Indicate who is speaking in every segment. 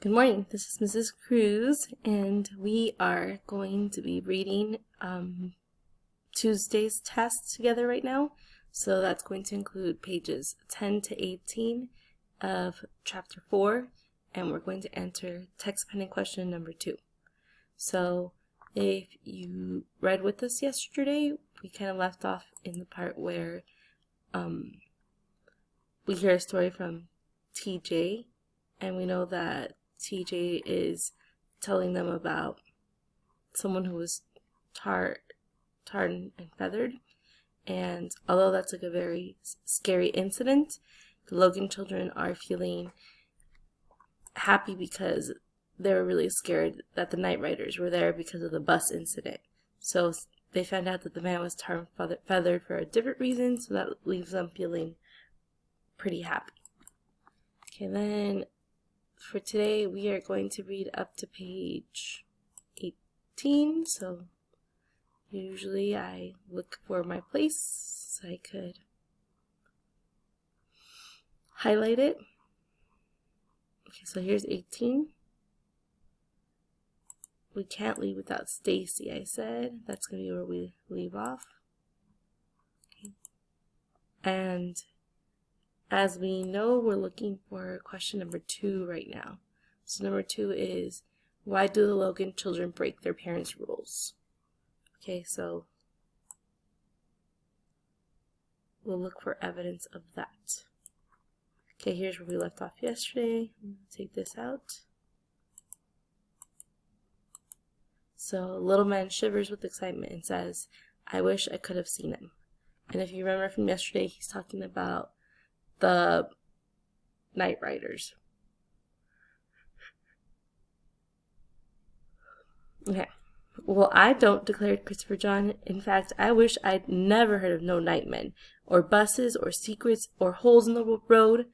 Speaker 1: Good morning, this is Mrs. Cruz, and we are going to be reading Tuesday's test together right now. So that's going to include pages 10 to 18 of chapter 4, and we're going to answer text pending question number 2. So if you read with us yesterday, we kind of left off in the part where we hear a story from TJ, and we know that TJ is telling them about someone who was tarred and feathered. And although that's like a very scary incident, the Logan children are feeling happy because they were really scared that the Night Riders were there because of the bus incident. So they found out that the man was tarred and feathered for a different reason, so that leaves them feeling pretty happy. Okay, then for today, we are going to read up to page 18. So usually I look for my place so I could highlight it. Okay, so here's 18. We can't leave without Stacy, I said. That's going to be where we leave off. Okay. And as we know, we're looking for question number 2 right now. So number 2 is, why do the Logan children break their parents' rules? Okay, so we'll look for evidence of that. Okay, here's where we left off yesterday. Take this out. So little man shivers with excitement and says, I wish I could have seen him. And if you remember from yesterday, he's talking about the Night Riders. Okay. Well, I don't, declared Christopher John. In fact, I wish I'd never heard of no nightmen, or buses, or secrets, or holes in the road.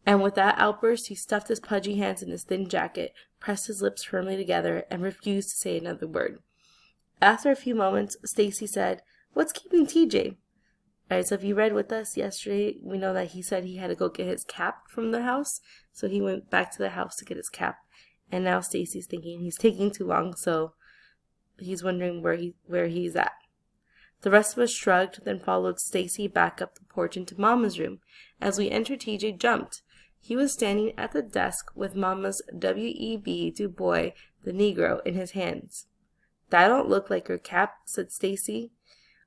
Speaker 1: And with that outburst, he stuffed his pudgy hands in his thin jacket, pressed his lips firmly together, and refused to say another word. After a few moments, Stacy said, What's keeping TJ? Alright, so if you read with us yesterday, we know that he said he had to go get his cap from the house. So he went back to the house to get his cap. And now Stacy's thinking he's taking too long, so he's wondering where he's at. The rest of us shrugged, then followed Stacy back up the porch into Mama's room. As we entered, TJ jumped. He was standing at the desk with Mama's W.E.B. Du Bois, the Negro, in his hands. That don't look like your cap, said Stacy.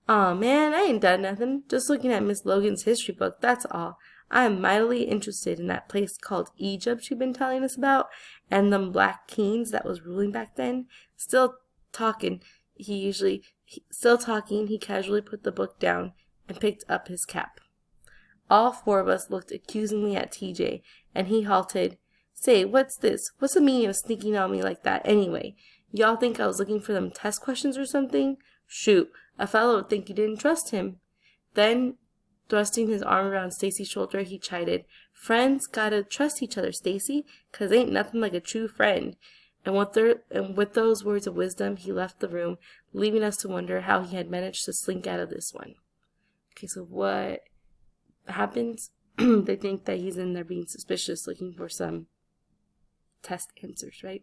Speaker 1: Aw, man, I ain't done nothing. Just looking at Miss Logan's history book, that's all. I'm mightily interested in that place called Egypt you've been telling us about, and them black kings that was ruling back then. Still talking, he casually put the book down and picked up his cap. All 4 of us looked accusingly at TJ, and he halted. Say, what's this? What's the meaning of sneaking on me like that anyway? Y'all think I was looking for them test questions or something? Shoot, a fellow would think you didn't trust him. Then, thrusting his arm around Stacy's shoulder, he chided, Friends gotta trust each other, Stacy, 'cause ain't nothing like a true friend. And with those words of wisdom, he left the room, leaving us to wonder how he had managed to slink out of this one. Okay, so what happens? They think that he's in there being suspicious, looking for some test answers, right?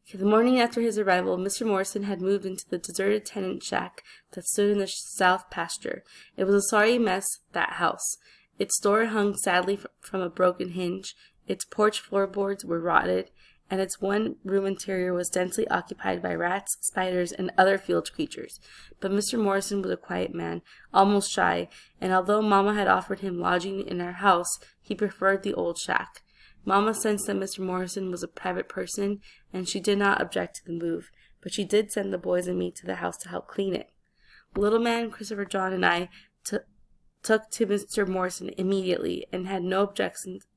Speaker 1: Okay, the morning after his arrival, Mr. Morrison had moved into the deserted tenant shack that stood in the south pasture. It was a sorry mess, that house. Its door hung sadly from a broken hinge, its porch floorboards were rotted, and its one-room interior was densely occupied by rats, spiders, and other field creatures. But Mr. Morrison was a quiet man, almost shy, and although Mama had offered him lodging in our house, he preferred the old shack. Mama sensed that Mr. Morrison was a private person, and she did not object to the move, but she did send the boys and me to the house to help clean it. Little man, Christopher John, and I took to Mr. Morrison immediately and had no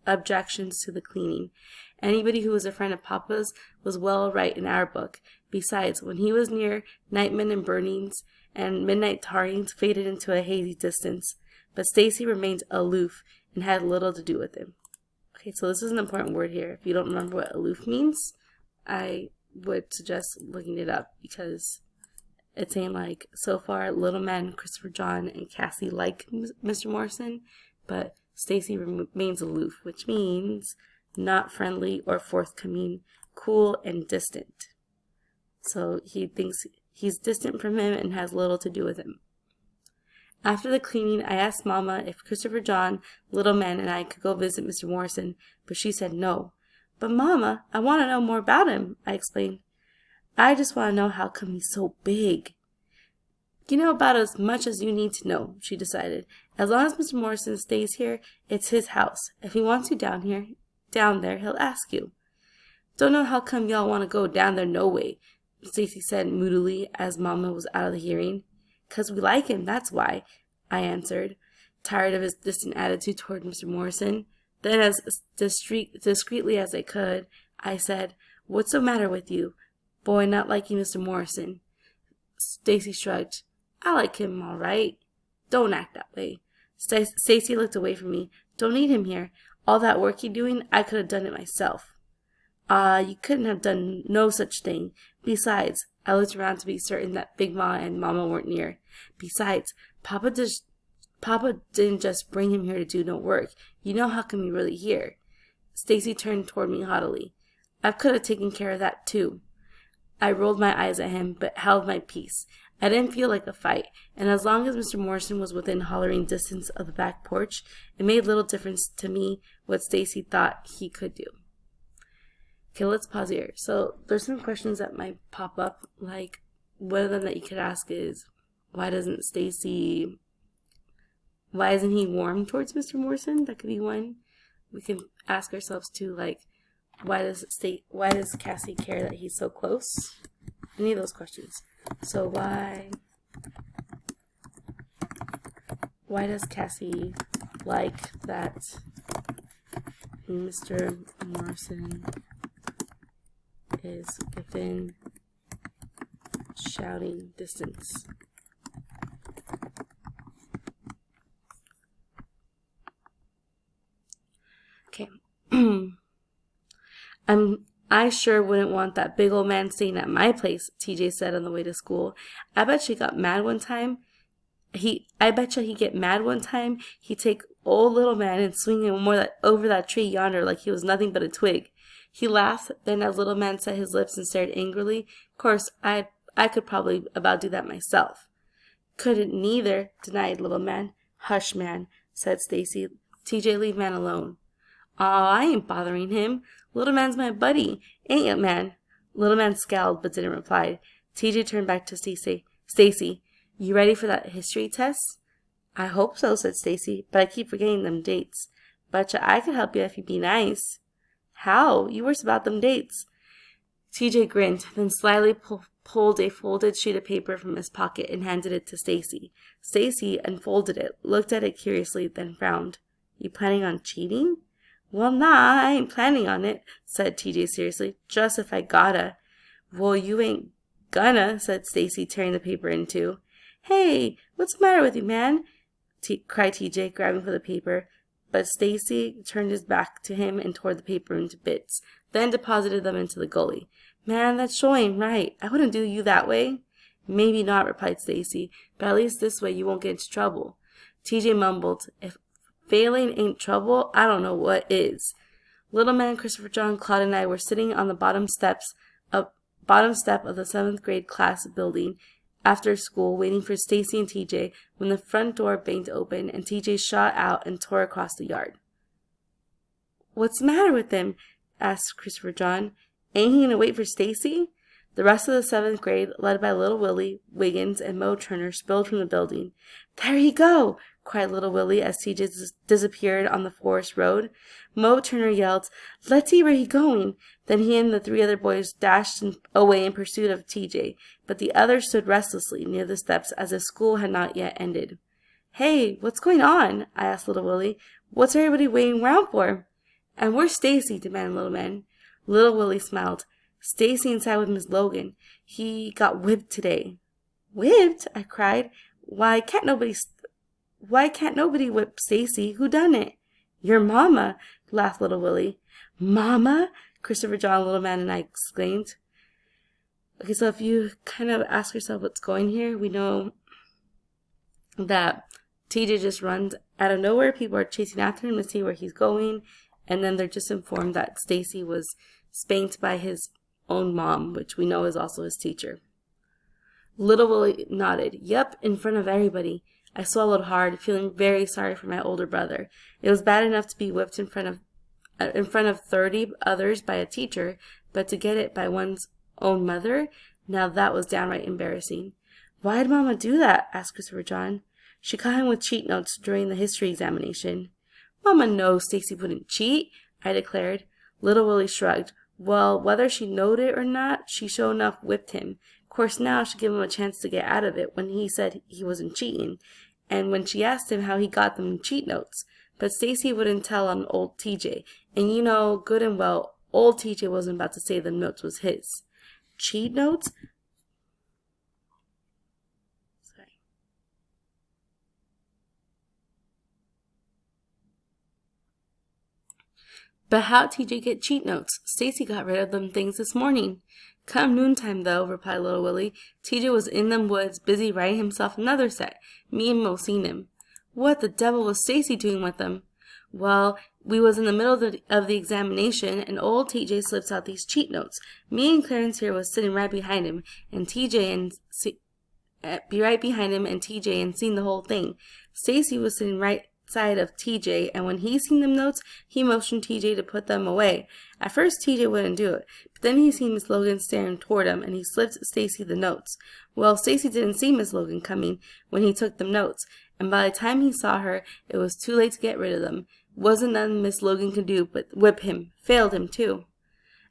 Speaker 1: objections to the cleaning. Anybody who was a friend of Papa's was well right in our book. Besides, when he was near, nightmen and burnings and midnight tarrings faded into a hazy distance. But Stacy remained aloof and had little to do with him. Okay, so this is an important word here. If you don't remember what aloof means, I would suggest looking it up because it's saying like, so far, little man, Christopher John, and Cassie like Mr. Morrison, but Stacy remains aloof, which means not friendly or forthcoming, cool and distant. So he thinks he's distant from him and has little to do with him. After the cleaning, I asked Mama if Christopher John, Little Man, and I could go visit Mr. Morrison, but she said no. But Mama, I want to know more about him, I explained. I just want to know how come he's so big. You know about as much as you need to know, she decided. As long as Mr. Morrison stays here, it's his house. If he wants you down there, he'll ask you. Don't know how come y'all want to go down there no way, Stacy said moodily as Mama was out of the hearing. 'Cause we like him, that's why, I answered, tired of his distant attitude toward Mr. Morrison. Then, as discreetly as I could, I said, What's the matter with you, boy, not liking Mr. Morrison? Stacy shrugged. I like him all right. Don't act that way. Stacy looked away from me. Don't need him here. All that work he doing, I could have done it myself. You couldn't have done no such thing. Besides, I looked around to be certain that Big Ma and Mama weren't near. Besides, Papa didn't just bring him here to do no work. You know how come he really here? Stacy turned toward me haughtily. I could have taken care of that too. I rolled my eyes at him, but held my peace. I didn't feel like a fight, and as long as Mr. Morrison was within hollering distance of the back porch, it made little difference to me what Stacy thought he could do. Okay, let's pause here. So there's some questions that might pop up, like one of them that you could ask is, why isn't he warm towards Mr. Morrison? That could be one. We can ask ourselves too, like, why does Cassie care that he's so close? Any of those questions. So why does Cassie like that Mr. Morrison is within shouting distance? Okay. I sure wouldn't want that big old man staying at my place, TJ said on the way to school. I bet you got mad one time. I betcha he'd get mad one time. He'd take old little man and swing him over that tree yonder like he was nothing but a twig. He laughed, then as little man set his lips and stared angrily. Of course, I could probably about do that myself. Couldn't neither, denied little man. Hush, man, said Stacy. TJ, leave man alone. Aw, I ain't bothering him. Little man's my buddy, ain't it, man? Little man scowled but didn't reply. TJ turned back to Stacy. Stacy, you ready for that history test? I hope so, said Stacy, but I keep forgetting them dates. Betcha I could help you if you'd be nice. How? You worse about them dates. TJ grinned, then slyly pulled a folded sheet of paper from his pocket and handed it to Stacy. Stacy unfolded it, looked at it curiously, then frowned. You planning on cheating? Well, nah, I ain't planning on it, said TJ seriously. Just if I gotta. Well, you ain't gonna, said Stacy, tearing the paper in two. Hey, what's the matter with you, man? Cried TJ, grabbing for the paper. But Stacy turned his back to him and tore the paper into bits, then deposited them into the gully. Man, that sure ain't right. I wouldn't do you that way. Maybe not, replied Stacy, but at least this way you won't get into trouble. TJ mumbled, If failing ain't trouble, I don't know what is. Little man Christopher John, Claude, and I were sitting on the bottom step of the 7th grade class building after school, waiting for Stacy and TJ, when the front door banged open and TJ shot out and tore across the yard. What's the matter with him? Asked Christopher John. Ain't he gonna wait for Stacy? The rest of the 7th grade, led by Little Willie Wiggins and Mo Turner, spilled from the building. There you go! Cried Little Willie as TJ disappeared on the forest road. Mo Turner yelled, Let's see where he's going. Then he and the 3 other boys dashed away in pursuit of TJ, but the others stood restlessly near the steps as if school had not yet ended. Hey, what's going on? I asked Little Willie. What's everybody waiting around for? And where's Stacy? Demanded Little Man. Little Willie smiled. Stacy inside with Miss Logan. He got whipped today. Whipped? I cried. Why can't nobody whip Stacy? Who done it? Your mama, laughed Little Willie. Mama? Christopher John, Little Man, and I exclaimed. Okay, so if you kind of ask yourself what's going here, we know that TJ just runs out of nowhere. People are chasing after him to see where he's going, And then they're just informed that Stacy was spanked by his own mom, which we know is also his teacher. Little Willie nodded. Yup, in front of everybody. I swallowed hard, feeling very sorry for my older brother. It was bad enough to be whipped in front of 30 others by a teacher, but to get it by one's own mother, now that was downright embarrassing. Why'd Mama do that? Asked Christopher John. She caught him with cheat notes during the history examination. Mama knows Stacy wouldn't cheat, I declared. Little Willie shrugged. Well, whether she knowed it or not, she sure enough whipped him. Of course, now she gave him a chance to get out of it when he said he wasn't cheating, and when she asked him how he got them cheat notes. But Stacy wouldn't tell on old TJ, and you know good and well old TJ wasn't about to say the notes was his. Cheat notes? Sorry. But how'd TJ get cheat notes? Stacy got rid of them things this morning. Come noontime, though, replied Little Willie. TJ was in them woods, busy writing himself another set. Me and Mo seen him. What the devil was Stacy doing with them? Well, we was in the middle of the examination, and old TJ slips out these cheat notes. Me and Clarence here was sitting right behind him, and TJ and seen the whole thing. Stacy was sitting right side of TJ, and when he seen them notes, he motioned TJ to put them away. At first, TJ wouldn't do it, but then he seen Miss Logan staring toward him, and he slipped Stacy the notes. Well, Stacy didn't see Miss Logan coming when he took them notes, and by the time he saw her, it was too late to get rid of them. Wasn't nothing Miss Logan could do but whip him. Failed him, too.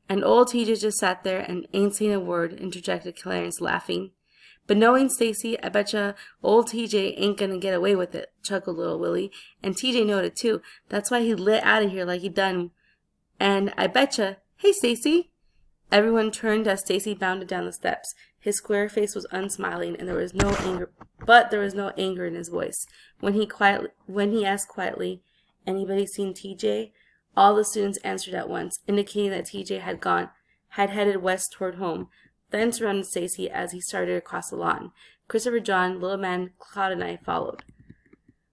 Speaker 1: And old TJ just sat there and ain't saying a word, interjected Clarence, laughing. But knowing Stacy, I betcha old TJ ain't gonna get away with it, chuckled Little Willie. And TJ knowed it, too. That's why he lit out of here like he done. And I betcha, hey, Stacy! Everyone turned as Stacy bounded down the steps. His square face was unsmiling, and there was no anger in his voice. When he asked quietly, anybody seen TJ? All the students answered at once, indicating that TJ had headed west toward home, then surrounded Stacy as he started across the lawn. Christopher John, Little Man, Claude, and I followed.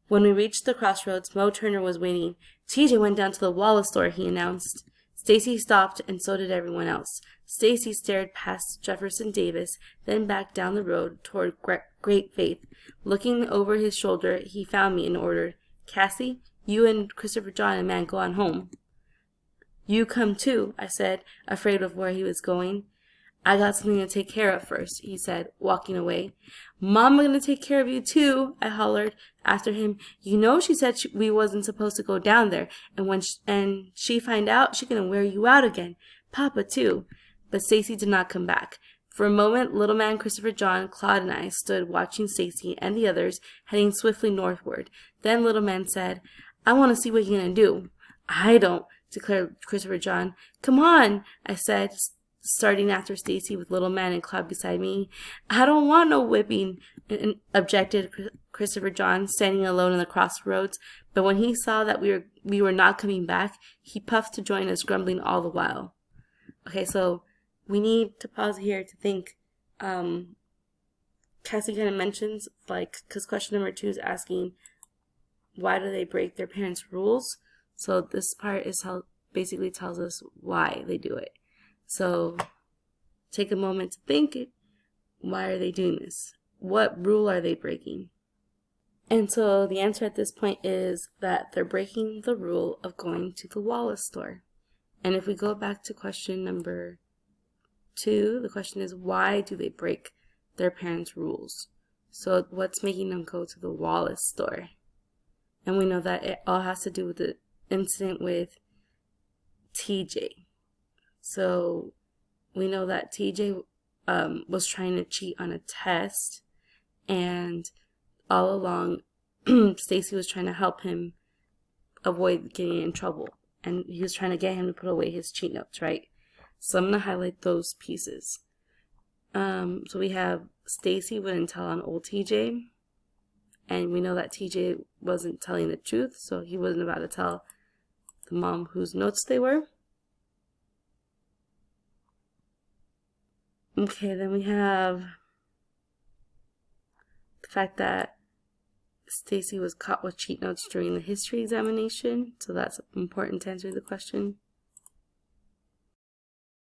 Speaker 1: When we reached the crossroads, Mo Turner was waiting. TJ went down to the Wallace store, he announced. Stacy stopped, and so did everyone else. Stacy stared past Jefferson Davis, then back down the road toward Great Faith. Looking over his shoulder, he found me and ordered, Cassie, you and Christopher John and Man go on home. You come too, I said, afraid of where he was going. I got something to take care of first, he said, walking away. Mama gonna take care of you too, I hollered after him. You know she said we wasn't supposed to go down there, and when she find out, she gonna wear you out again. Papa too. But Stacy did not come back. For a moment, Little Man, Christopher John, Claude, and I stood watching Stacy and the others heading swiftly northward. Then Little Man said, I want to see what you're going to do. I don't, declared Christopher John. Come on, I said, starting after Stacy with Little Man and Claude beside me. I don't want no whipping, objected Christopher John, standing alone in the crossroads. But when he saw that we were not coming back, he puffed to join us, grumbling all the while. Okay, so we need to pause here to think. Cassie kind of mentions, because question number 2 is asking, why do they break their parents' rules? So this part is basically tells us why they do it. So take a moment to think, why are they doing this? What rule are they breaking? And so the answer at this point is that they're breaking the rule of going to the Wallace store. And if we go back to question number 2, the question is, why do they break their parents' rules? So what's making them go to the Wallace store? And we know that it all has to do with the incident with TJ. So we know that TJ was trying to cheat on a test, and all along Stacy was trying to help him avoid getting in trouble. And he was trying to get him to put away his cheat notes, right? So I'm going to highlight those pieces. So we have Stacy wouldn't tell on old TJ. And we know that TJ wasn't telling the truth, so he wasn't about to tell the mom whose notes they were. Okay, then we have the fact that Stacy was caught with cheat notes during the history examination, so that's important to answer the question.